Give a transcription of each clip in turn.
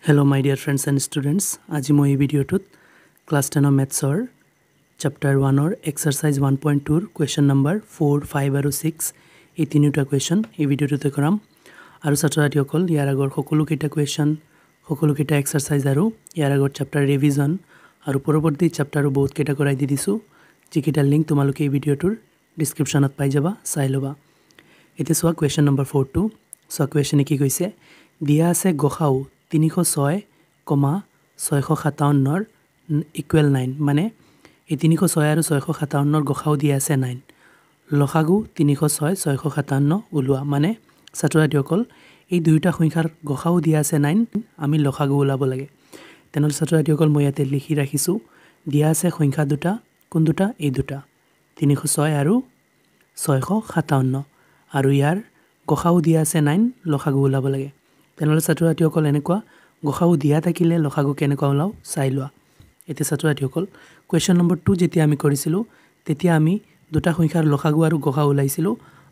Hello my dear friends and students. Aji moi video tut class 10 maths or chapter 1 or exercise 1.2 question number 4, 5 আৰু 6 এই তিনিটা question এই ভিডিওতে কৰাম আৰু ছাত্ৰছাত্ৰী সকল ইয়াৰ আগৰ সকলো কিটা question সকলো কিটা exercise আৰু ইয়াৰ আগৰ chapter revision আৰু পৰৱৰ্তী chapter বহুত কিটা কৰাই দি দিছো যিকিটা লিংক তোমালোকে এই ভিডিওটোৰ descriptionত পাই যাবা চাই লবা এতে সোৱা question number 4 2 সোৱা question কি কৈছে দিয়া আছে গখাও 306,657 equal 9 মানে এই 306 আৰু 657 গখাও দিয়া আছে 9 লসাগু 306 657 উলোৱা মানে ছাত্ৰছাত্ৰীসকল এই দুইটা সংখ্যাৰ গখাও দিয়া আছে 9 আমি লসাগু উলাব লাগে তেনল ছাত্ৰছাত্ৰীসকল মই ইয়াতে লিখি ৰাখিছো দিয়া আছে সংখ্যা দুটা কোন দুটা এই দুটা 306 আৰু 657 আৰু ইয়াৰ গখাও দিয়া আছে 9 লসাগু উলাব লাগে তেনলে ছাত্ৰছাত্ৰীসকল এনেকুৱা গখাও দিয়া থাকিলে লসাগু কেনেকুৱা ওলাও চাই লোৱা এতে ছাত্ৰছাত্ৰীসকল কোৱেশ্চন নম্বৰ 2 যেতিয়া আমি কৰিছিলো তেতিয়া আমি দুটা সংখ্যাৰ লসাগু আৰু গখাও ওলাইছিলো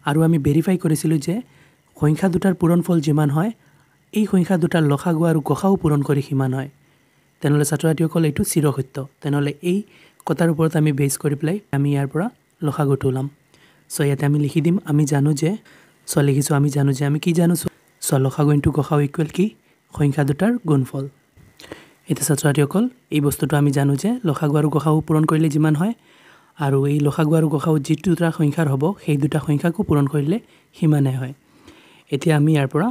আৰু আমি ভেৰিফাই কৰিছিলো যে সংখ্যা দুটাৰ পূৰণফল যিমান হয় এই সংখ্যা দুটাৰ লসাগু আৰু গখাও পূৰণ কৰি সমান হয় তেনলে ছাত্ৰছাত্ৰীসকল এইটো চিৰসত্য তেনলে এই কথাৰ ওপৰত আমি বেছ কৰি প্লাই আমি ইয়াৰ পৰা লসাগু তোলাম সো ইয়াতে আমি লিখি দিম আমি জানো যে সো লিখিছো আমি জানো যে আমি কি জানো সো লসাগু ইনটু গখাও ইকুৱেল কি সংখ্যা দুটাৰ গুণফল এতে ছাত্ৰছাত্ৰীসকল এই বস্তুটো আমি জানো যে লসাগু আৰু গখাও পূৰণ কৰিলে যিমান হয় আৰু এই লসাগু আৰু গখাও যিটো দুটা সংখ্যাৰ হ'ব সেই দুটা সংখ্যাকো পূৰণ কৰিলে সিমানে হয় এতিয়া আমি ইয়াৰ পৰা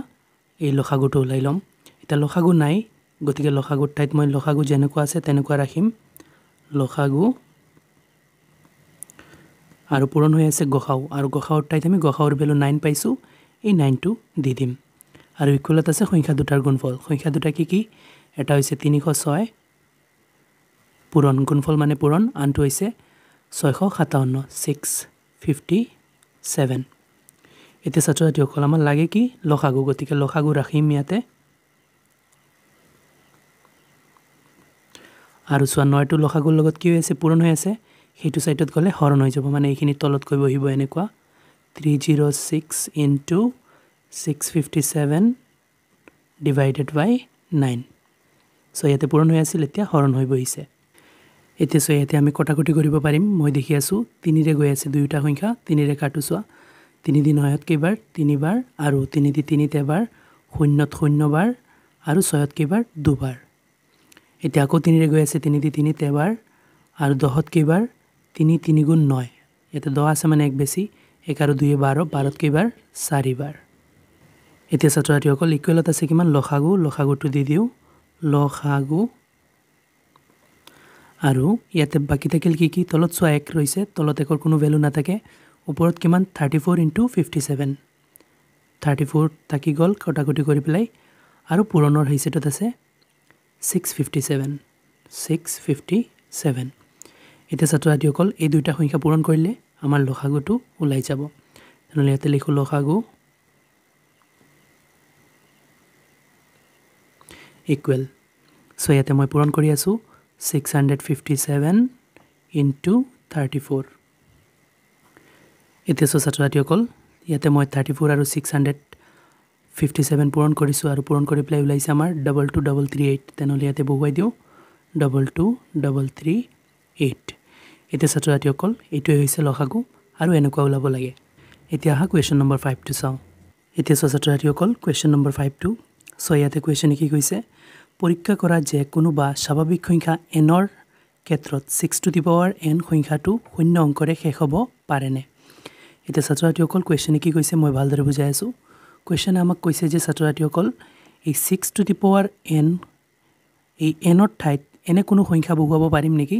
এই লসাগুটো ওলাই লম এটা লসাগু নাই গতিকে লসাগুৰ ঠাইত মই লসাগু যেনেকুৱা আছে তেনেকুৱা ৰাখিম লসাগু আৰু পূৰণ হৈ আছে গখাও আৰু গখাওৰ ঠাইত আমি গখাওৰ ভ্যালু 9 পাইছো এই 9 টো দি দিম আৰু ইকুৱেলত আছে সংখ্যা দুটাৰ গুণফল সংখ্যা দুটা কি এটা হৈছে 306 পূৰণ গুণফল মানে পূৰণ আনটো হৈছে 657 657 এতে ছাত্ৰছাত্ৰীসকল আমাৰ লাগে কি লসাগু গতিকে লসাগু ৰাখিম ইয়াতে আৰু 9 টো লসাগুৰ লগত কি হৈছে পূৰণ হৈ আছে হেতু সাইডত গলে হৰণ হৈ যাব মানে এইখিনি তলত কৈ বহিব এনেকুৱা 306 into 657 divided by 9 সো ইয়াতে পূৰণ হৈ আছিল এতিয়া হৰণ হৈ বহিছে এতিয়া সো ইয়াতে আমি কটাকটি কৰিব পাৰিম মই দেখি আছো 3 ৰে গৈ আছে দুইটা সংখ্যা 3 ৰে কাটো সোৱা 3 দিন হয়ত কেইবাৰ 3 বাৰ আৰু 3 দি 3 তে বাৰ 0 0 বাৰ আৰু 6 কেইবাৰ দুবাৰ এতিয়া আকৌ 3 ৰে গৈ আছে 3 দি 3 তে বাৰ আৰু 10 কেইবাৰ 3 3 গুণ 9 এটা 10 আছে মানে এক বেছি 1 আৰু 2 12 12 কেইবাৰ 4 বাৰ এতিয়া ছাত্ৰছাত্ৰীসকল ইকুৱেলত আছে কিমান লসাগু লসাগুটো দি দিও লসাগু আৰু ইয়াতে বাকি থাকিল কি তলত সোৱা 1 ৰৈছে তলত একৰ কোনো ভ্যালু না থাকে ওপৰত কিমান 34 into 57 34 থাকি গল কটাকটি কৰি পেলাই আৰু পূৰণৰ হিচাপত আছে 657 657 এটা ছাত্ৰছাত্ৰীসকল এই দুইটা সংখ্যা পূৰণ কৰিলে আমাৰ লসাগুটো ওলাই যাব তেনেহলে ইয়াতে লিখো লসাগু equal so ইয়াতে মই পূৰণ কৰি আছো 657 into 34 এতে ছাত্ৰছাত্ৰীসকল ইয়াতে মই 34 আৰু 657 পূৰণ কৰিছো আৰু পূৰণ কৰি প্লাই ওলাইছে আমাৰ 22338 তেনেহলে ইয়াতে বহুৱাই দিও 22338 এতে ছাত্ৰছাত্ৰীসকল এইটোই হৈছে লসাগু আৰু এনেকুৱা ওলাব লাগে এতিয়া হা কোৱেশ্চন নম্বৰ 5 টো চাও এতিয়া ছাত্ৰছাত্ৰীসকল কোৱেশ্চন নম্বৰ 5 টো সো ইয়াতে কোৱেশ্চন কি কৈছে পৰীক্ষা কৰা যে কোনোবা স্বাভাৱিক সংখ্যা n ৰ ক্ষেত্ৰত 6 to the power n সংখ্যাটো শূন্য অংকৰে শেষ হ'ব পাৰেনে এটা ছাত্ৰছাত্ৰীসকল কোৱেশ্চন কি কৈছে মই ভালদৰে বুজাই আছো কোৱেশ্চন আমাক কৈছে যে ছাত্ৰছাত্ৰীসকল এই 6 to the power n এই n ৰ ঠাইত এনে কোনো সংখ্যা বহুৱাব পাৰিম নেকি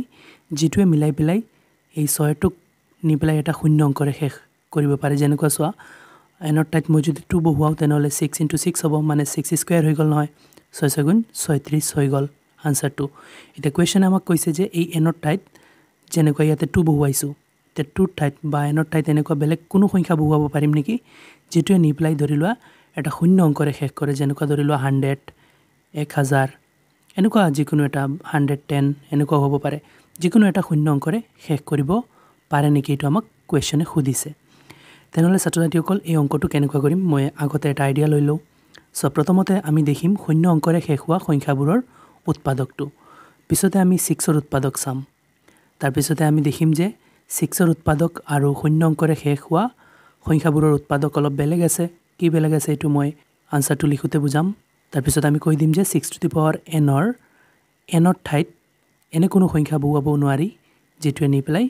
যেটোৱে মিলাই পেলাই এই 6 টোক নি পেলাই এটা শূন্য অংকৰে শেষ কৰিব পাৰে যেনেকুৱা সোৱা n ৰ ঠাইত মই যদি 2 বহুৱাও তেনেহলে 6 into 6 হ'ব মানে 6 স্কয়াৰ হৈ গল নহয় 6 গুণ 36 হৈ গল আনসাৰটো এটা কোৱেশ্চন আমাক কৈছে যে এই n ৰ ঠাইত যেনেকুৱা ইয়াতে 2 বহুৱাইছো তে 2 ঠাইত বা n ৰ ঠাইত এনেকুৱা বেলেগ কোনো সংখ্যা বহুৱাব পাৰিম নেকি যেটোৱে নি পেলাই ধৰিলোৱা এটা শূন্য অংকৰে শেষ কৰে যেনেকুৱা ধৰিলোৱা 100 1000 এনেকুৱা যিকোনো এটা 110 এনেকুৱা হ'ব পাৰে যিকোনো এটা শূন্য অংকৰে শেষ কৰিব পাৰে নেকি এটো আমাক কোৱেশ্চনে খুদিছে তেনেহলে ছাত্ৰছাত্ৰীসকল এই অংকটো কেনেকুৱা কৰিম মই আগতে এটা আইডিয়া লৈ লও সো প্ৰথমতে আমি দেখিম শূন্য অংকৰে শেষ হোৱা সংখ্যাবোৰৰ উৎপাদকটো পিছতে আমি 6ৰ উৎপাদক চাম তাৰ পিছতে আমি দেখিম যে 6ৰ উৎপাদক আৰু শূন্য অংকৰে শেষ হোৱা সংখ্যাবোৰৰ উৎপাদক অলপ বেলেগ আছে কি বেলেগ আছে এটো মই আনসাৰটো লিখোতে বুজাম তাৰ পিছত আমি কৈ দিম যে 6 টু দি পাৱাৰ n ৰ ঠাইত এনে কোনো সংখ্যা বহুৱাব নোৱাৰি যেটো নি পেলাই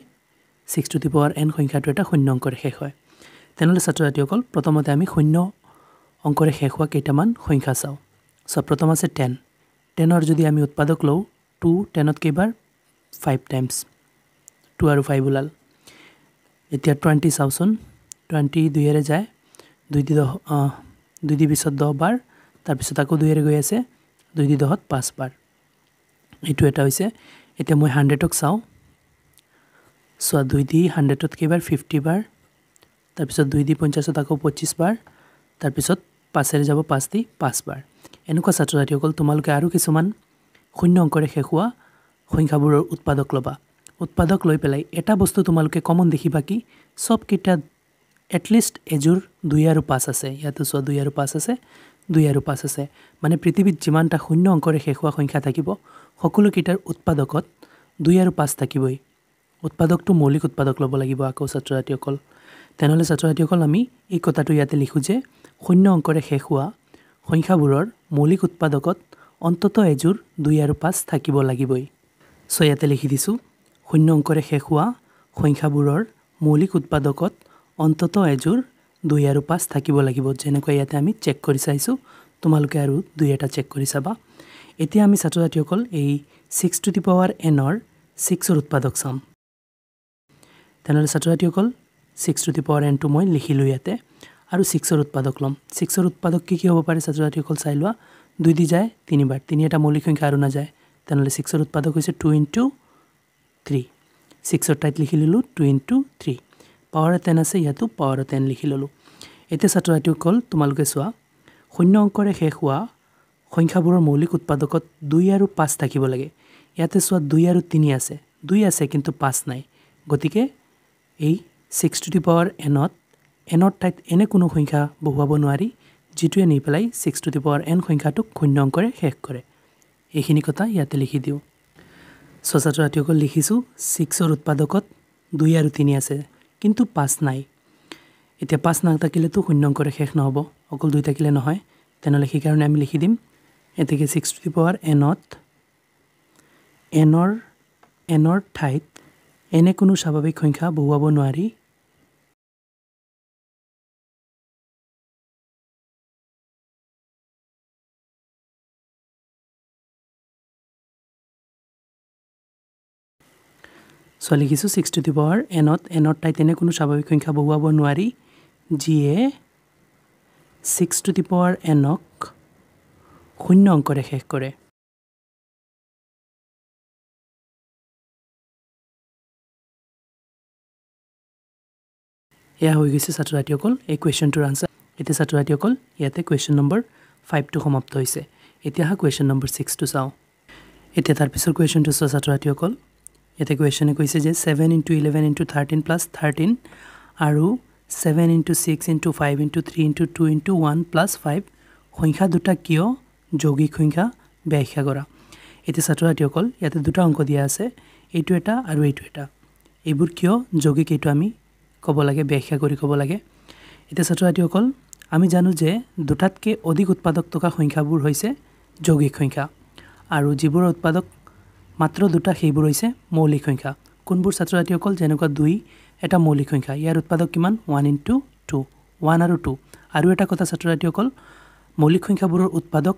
6 টু দি পাৱাৰ n সংখ্যাটো এটা শূন্য অংকৰে শেষ হয় তেনেহলে ছাত্ৰ-ছাত্ৰীসকল প্ৰথমতে আমি শূন্য অংকৰে শেষ হোৱা কেইটামান সংখ্যা চাও সব প্ৰথম আছে 10 10ৰ যদি আমি উৎপাদক লও 2 10ত কেইবাৰ 5 টাইমছ 2 আৰু 5 ওলাল এতিয়া 20 চাওচোন 20 2 এৰে যায় 2 দি 20 10 বাৰ তাৰ পিছত আকৌ 2 এৰে গৈ আছে 2 দি 10 5 বাৰ এটো এটা হৈছে এতিয়া মই 100ক চাও সো 2 দি 100ত কেইবাৰ 50 বাৰ তাৰ পিছত 2 দি 50ত আকৌ 25 বাৰ তাৰ পিছত 5 এৰে যাব 5 দি 5 বাৰ এনেকুৱা ছাত্ৰ-ছাত্ৰীসকল তোমালোকে আৰু কিছুমান শূন্য অংকৰে শেষ হোৱা সংখ্যাবোৰৰ উৎপাদক লবা উৎপাদক লৈ পেলাই এটা বস্তু তোমালোকে কমন দেখিবা কি সব কিটা এটলিষ্ট এজুৰ 2 আৰু 5 আছে ইয়াতো সো 2 আৰু 5 আছে 2 আৰু 5 আছে মানে পৃথিৱীত যিমানটা শূন্য অংকৰে শেষ হোৱা সংখ্যা থাকিব সকলো কিটাৰ উৎপাদকত 2 আৰু 5 থাকিবই উৎপাদকটো মৌলিক উৎপাদক লব লাগিব আকৌ ছাত্ৰ-ছাত্ৰীসকল তেনেহলে ছাত্ৰ-ছাত্ৰীসকল আমি এই কথাটো ইয়াতে লিখো যে শূন্য অংকৰে শেষ হোৱা সংখ্যাবোৰৰ মৌলিক উৎপাদকত অন্তত এজুৰ 2 আৰু 5 থাকিব লাগিবই সো ইয়াতে লিখি দিছো শূন্য অংকৰে শেষ হোৱা সংখ্যাবোৰৰ মৌলিক উৎপাদকত অন্তত এজুৰ 2 আৰু 5 থাকিব লাগিব যেনেকৈ ইয়াতে আমি চেক কৰি চাইছো তোমালোকে আৰু 2 এটা চেক কৰি চাবা এতিয়া আমি ছাত্ৰ-ছাত্ৰীসকল এই 6 টু দি পাৱাৰ n ৰ 6ৰ উৎপাদক চাম তেনেহলে ছাত্ৰ-ছাত্ৰীসকল 6 টু দি পাৱাৰ n টো মই লিখিলো ইয়াতে আৰু 6ৰ উৎপাদক লম 6ৰ উৎপাদক কি হ'ব পাৰে ছাত্ৰ-ছাত্ৰীসকল চাই লোৱা 2 দি যায় 3 বাৰ 3 এটা মৌলিক সংখ্যা আৰু না যায় তেনেহলে 6ৰ উৎপাদক হৈছে 2 * 3 6ৰ ঠাইত লিখি ললো 2 * 3 পাৱাৰ 10 আছে ইয়াতো পাৱাৰ 10 লিখি ললো এতিয়া ছাত্ৰ-ছাত্ৰীসকল তোমালোকে চোৱা শূন্য অংকৰে শেষ হোৱা সংখ্যাবোৰৰ মৌলিক উৎপাদকত 2 আৰু 5 থাকিব লাগে ইয়াতে চোৱা 2 আৰু 3 আছে 2 আছে কিন্তু 5 নাই গতিকে এই 6 টু দি পাৱাৰ n ৰ ঠাইত এনে কোনো সংখ্যা বহুৱাব নোৱাৰি যেটোৱে নি পেলাই 6 টু দি পাৱাৰ n সংখ্যাটোক শূন্য অংকৰে শেষ কৰে এইখিনি কথা ইয়াতে লিখি দিও ছাত্ৰ-ছাত্ৰীসকল লিখিছো 6ৰ উৎপাদকত 2 আৰু 3 আছে কিন্তু 5 নাই এতিয়া 5 নাথাকিলে তো শূন্য অংকৰে শেষ নহব অকল 2 থাকিলে নহয় তেনেহলে কি কাৰণে আমি লিখি দিম এতেকে 6 টু দি পাৱাৰ n ৰ ঠাইত এনে কোনো স্বাভাৱিক সংখ্যা বহুৱাব নোৱাৰি সো লিখিছো 6 টু দি পাৱাৰ n ৰ ঠাইত এনে কোনো স্বাভাৱিক সংখ্যা বহুৱাব নোৱাৰি যিয়ে 6 টু দি পাৱাৰ n ক শূন্য অংকৰে শেষ কৰে এয়া হৈ গৈছে ছাত্ৰ-ছাত্ৰীসকল এই কোৱেশ্চনটোৰ আনসাৰ এতিয়া ছাত্ৰ-ছাত্ৰীসকল ইয়াতে কোৱেশ্চন নম্বৰ 5 টো সমাপ্ত হৈছে এতিয়া হা কোৱেশ্চন নম্বৰ 6 টো চাও এতিয়া তাৰ পিছৰ কোৱেশ্চনটো চোৱা ছাত্ৰ-ছাত্ৰীসকল ইয়াতে কোৱেশ্চনে কৈছে যে 7 * 11 * 13 + 13 আৰু 7 * 6 * 5 * 3 * 2 * 1 + 5 সংখ্যা দুটা কিয় যৌগিক সংখ্যা ব্যাখ্যা কৰা এতিয়া ছাত্ৰ-ছাত্ৰীসকল ইয়াতে দুটা অংক দিয়া আছে এইটো এটা আৰু এইটো এটা এইবোৰ কিয় যৌগিক এইটো আমি ক'ব লাগে ব্যাখ্যা কৰি ক'ব লাগে এতিয়া ছাত্ৰ-ছাত্ৰীসকল আমি জানো যে দুটাতকে অধিক উৎপাদক থকা সংখ্যাবোৰ হৈছে যৌগিক সংখ্যা আৰু যিবোৰ উৎপাদক মাত্ৰ দুটা সেইবোৰ হৈছে মৌলিক সংখ্যা কোনবোৰ ছাত্ৰ-ছাত্ৰীসকল যেনেকুৱা 2 এটা মৌলিক সংখ্যা ইয়াৰ উৎপাদক কিমান 1 * 2 1 আৰু 2 আৰু এটা কথা ছাত্ৰ-ছাত্ৰীসকল মৌলিক সংখ্যাবোৰৰ উৎপাদক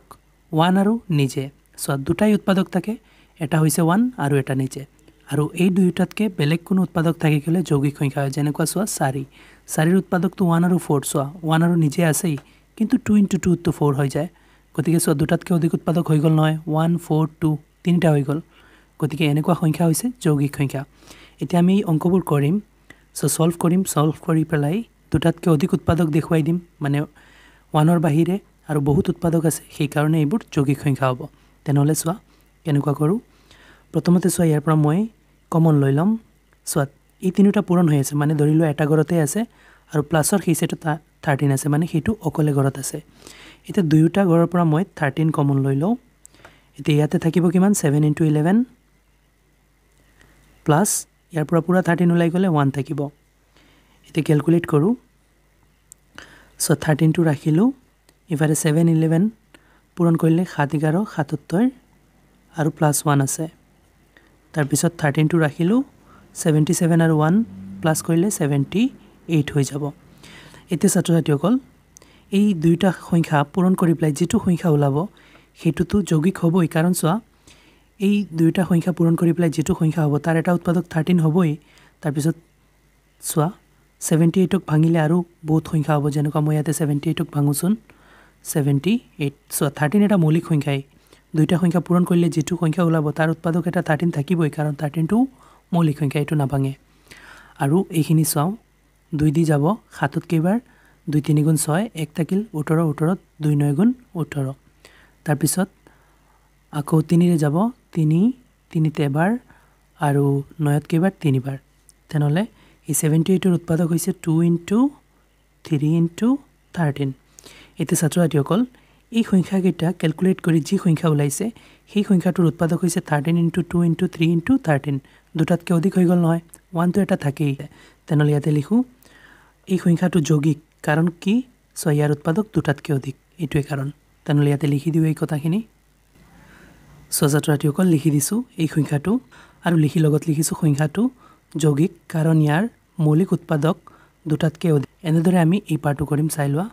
1 আৰু নিজে সো দুটাই উৎপাদক থাকে এটা হৈছে 1 আৰু এটা নিজে আৰু এই দুইটাতকে বেলেগ কোনো উৎপাদক থাকে গলে যৌগিক সংখ্যা হয় যেনেকুৱা চোৱা 4ৰ উৎপাদকটো 1 আৰু 4 চোৱা 1 আৰু নিজে আছেই কিন্তু 2 * 2 তো 4 হৈ যায় গতিকে চোৱা দুটাতকে অধিক উৎপাদক হৈ গল নহয় 1 4 2 তিনিটা হৈ গল গতিকে এনেকুৱা সংখ্যা হৈছে যৌগিক সংখ্যা এতিয়া আমি অংকবোৰ কৰিম সো সলভ কৰি পেলাই দুটাতকে অধিক উৎপাদক দেখুৱাই দিম মানে 1ৰ বাহিৰে আৰু বহুত উৎপাদক আছে সেই কাৰণে এইবোৰ যৌগিক সংখ্যা হ'ব তেনেহলে চোৱা কেনেকুৱা কৰো প্ৰথমতে চোৱা ইয়াৰ পৰা মই কমন লৈ লম চোৱা এই তিনিটা পূৰণ হৈ আছে মানে ধৰিলো এটা ঘৰতে আছে আৰু প্লাসৰ সেই সেটো 13 আছে মানে হেতু অকলে ঘৰত আছে এতিয়া দুয়োটা ঘৰৰ পৰা মই 13 কমন লৈ লওঁ এতিয়া ইয়াতে থাকিব কিমান 7 * 11 প্লাস ইয়াৰ পৰা পুৰা 13 ওলাই গ'লে 1 থাকিব এতিয়া ক্যালকুলেট কৰো সো 13 টো ৰাখিলো ইফালে 7 11 পূৰণ কৰিলে 7 11 77 আৰু প্লাস 1 আছে তাৰ পিছত 13 টো ৰাখিলো 77 আৰু 1 প্লাস কৰিলে 78 হৈ যাব এতিয়া ছাত্ৰ-ছাত্ৰীসকল এই দুইটা সংখ্যা পূৰণ কৰি প্লাই যেটো সংখ্যা ওলাব হেতুটো যৌগিক হ'বই কাৰণ সোৱা এই দুইটা সংখ্যা পূৰণ কৰি প্লাই যেটো সংখ্যা হ'ব তাৰ এটা উৎপাদক 13 হ'বই তাৰ পিছত সোৱা 78 ক ভাঙিলে আৰু বহুত সংখ্যা হ'ব যেনেকৈ মই ইয়াতে 78 ক ভাঙুছুন 78 সোৱা 13 এটা মৌলিক সংখ্যাই দুইটা সংখ্যা পূৰণ কৰিলে যেটো সংখ্যা ওলাব তাৰ উৎপাদক এটা 13 থাকিবই কাৰণ 13 টো মৌলিক সংখ্যা এটো না ভাঙে আৰু এইখিনি চাও 2 দি যাব 7 ত কেইবাৰ 2 3 গুণ 6 1 থাকিল 18 18 2 9 গুণ 18 তাৰ পিছত আকৌ 3 ৰে যাব 3 3 তে এবাৰ আৰু 9 ত কেইবাৰ 3 বাৰ তেনলে এই 78 ৰ উৎপাদক হৈছে 2 * 3 * 13 এতে ছাত্ৰ-ছাত্ৰীসকল এই সংখ্যা কেইটা ক্যালকুলেট কৰি যি সংখ্যা ওলাইছে সেই সংখ্যাটোৰ উৎপাদক হৈছে 13 * 2 * 3 * 13 দুটাতকৈ অধিক হৈ গল নহয় 1 তো এটা থাকেই তেনলে ইয়াতে লিখো এই সংখ্যাটো যৌগিক কাৰণ কি সো ইয়াৰ উৎপাদক দুটাতকৈ অধিক এটোই কাৰণ তেনলে ইয়াতে লিখি দিও এই কথাখিনি সো ছাত্ৰ-ছাত্ৰীসকল লিখি দিছো এই সংখ্যাটো আৰু লিখি লগত লিখিছো সংখ্যাটো যৌগিক কাৰণ ইয়াৰ মৌলিক উৎপাদক দুটাতকৈ অধিক এনেদৰে আমি এই পাৰ্টটো কৰিম চাই লোৱা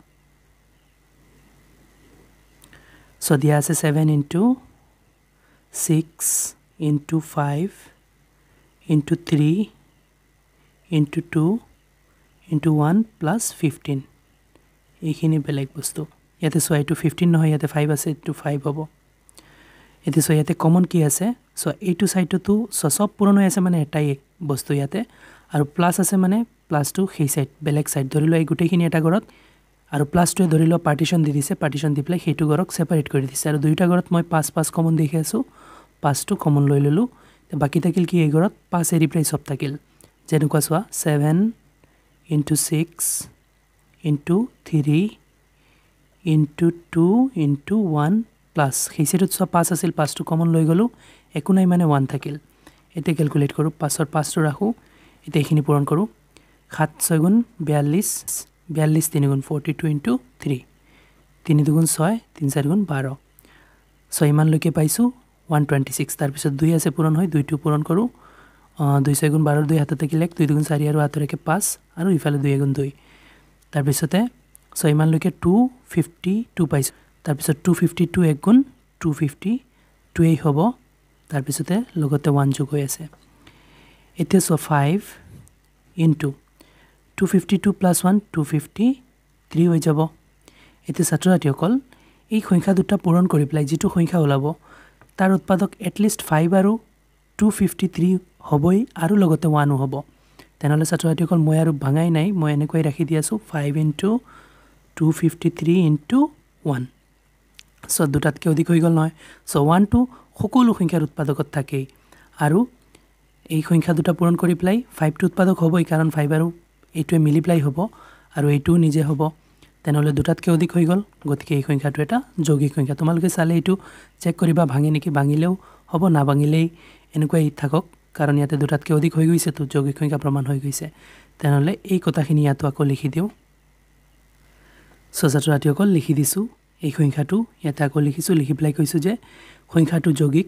সো দিয়া আছে 7 * 6 * 5 * 3 * 2 * 1 + 15 এইখিনি বেলেগ বস্তু ইয়াতে সো এইটো 15 নহয় ইয়াতে 5 আছে এইটো 5 হ'ব এতে সো ইয়াতে কমন কি আছে সো এইটো সাইডটো সব পূৰণ হৈ আছে মানে এটাই বস্তু ইয়াতে আৰু প্লাস আছে মানে প্লাসটো সেই সাইড বেলেগ সাইড ধৰিলো এই গুটেখিনি এটা ঘৰত আৰু প্লাসটো ধৰিলো পাৰ্টিশন দি দিছে পাৰ্টিশন দি প্লাই হেতু ঘৰক সেপাৰেট কৰি দিছে আৰু দুইটা ঘৰত মই 5 5 কমন দেখি আছো 5 টো কমন লৈ ললো বাকি থাকিল কি এই ঘৰত 5 এৰি প্লাই সব থাকিল যেনেকুৱা সোৱা 7 * 6 * 3 * 2 * 1 প্লাস হেইসেটত সব 5 আছিল 5 টো কমন লৈ গলো একো নাই মানে 1 থাকিল এতে ক্যালকুলেট কৰো 5 ৰ 5 টো ৰাখো এতে এইখিনি পূৰণ কৰো 7 6 গুণ 42 42 3 গুণ 42 * 3 3 2 গুণ 6 3 4 গুণ 12 6 মান লৈকে পাইছো 126 তাৰ পিছত 2 আছে পূৰণ হয় 2 টো পূৰণ কৰো 2 6 গুণ 12 2 হাততে থাকিলে 2 2 গুণ 4 আৰু হাতৰেকে 5 আৰু ইফালে 2 গুণ 2 তাৰ পিছতে 6 মান লৈকে 252 পাইছো তাৰ পিছত 252 1 গুণ 252 এই হ'ব তাৰ পিছতে লগতে 1 যোগ হৈ আছে এতিয়া সো 5 * 252 + 1 253 হৈ যাব এতিয়া ছাত্ৰ-ছাত্ৰীসকল এই সংখ্যা দুটা পূৰণ কৰি প্লাই যেটো সংখ্যা ওলাব তাৰ উৎপাদক এটলিষ্ট 5 আৰু 253 হ'বই আৰু লগতে 1 হ'ব তেনলে ছাত্ৰ-ছাত্ৰীসকল মই আৰু ভাঙাই নাই মই এনেকৈ ৰাখি দি আছো 5 * 253 * 1 সো দুটাতকৈ অধিক হৈ গল নহয় সো 1 টো সকলো সংখ্যাৰ উৎপাদকত থাকে আৰু এই সংখ্যা দুটা পূৰণ কৰি প্লাই 5 টো উৎপাদক হ'বই কাৰণ 5 আৰু এইটোৱে মিলি প্লাই হ'ব আৰু এইটো নিজে হ'ব তেনলে দুটাতকৈ অধিক হৈ গল গতিকে এই সংখ্যাটো এটা যৌগিক সংখ্যা তোমালোকে চালে এইটো চেক কৰিবা ভাঙে নেকি ভাঙিলেও হ'ব না ভাঙিলেই এনেকৈ থাকক কাৰণ ইয়াতে দুটাতকৈ অধিক হৈ গৈছে তো যৌগিক সংখ্যা প্ৰমাণ হৈ গৈছে তেনলে এই কথাখিনি ইয়াতো আকৌ লিখি দিও সো ছাত্ৰ-ছাত্ৰীসকল লিখি দিছো এই সংখ্যাটো ইয়াতে আকৌ লিখিছো লিখি প্লাই কৈছো যে সংখ্যাটো যৌগিক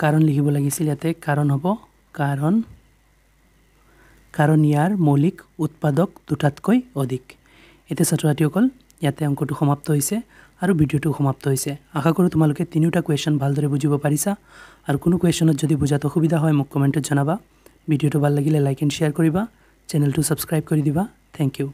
কাৰণ লিখিব লাগিছিল ইয়াতে কাৰণ হ'ব কাৰণ ইয়াৰ মৌলিক উৎপাদক দুটাতকৈ অধিক এতে ছাত্ৰ-ছাত্ৰীসকল ইয়াতে অংকটো সমাপ্ত হৈছে আৰু ভিডিওটো সমাপ্ত হৈছে আশা কৰো তোমালোকে তিনিটা কোৱেশ্চন ভালদৰে বুজিব পাৰিছা আৰু কোনো কোৱেশ্চনত যদি বুজাত অসুবিধা হয় মোক কমেন্টত জনাবা ভিডিওটো ভাল লাগিলে লাইক এণ্ড শেয়াৰ কৰিবা চেনেলটো সাবস্ক্ৰাইব কৰি দিবা থ্যাংক ইউ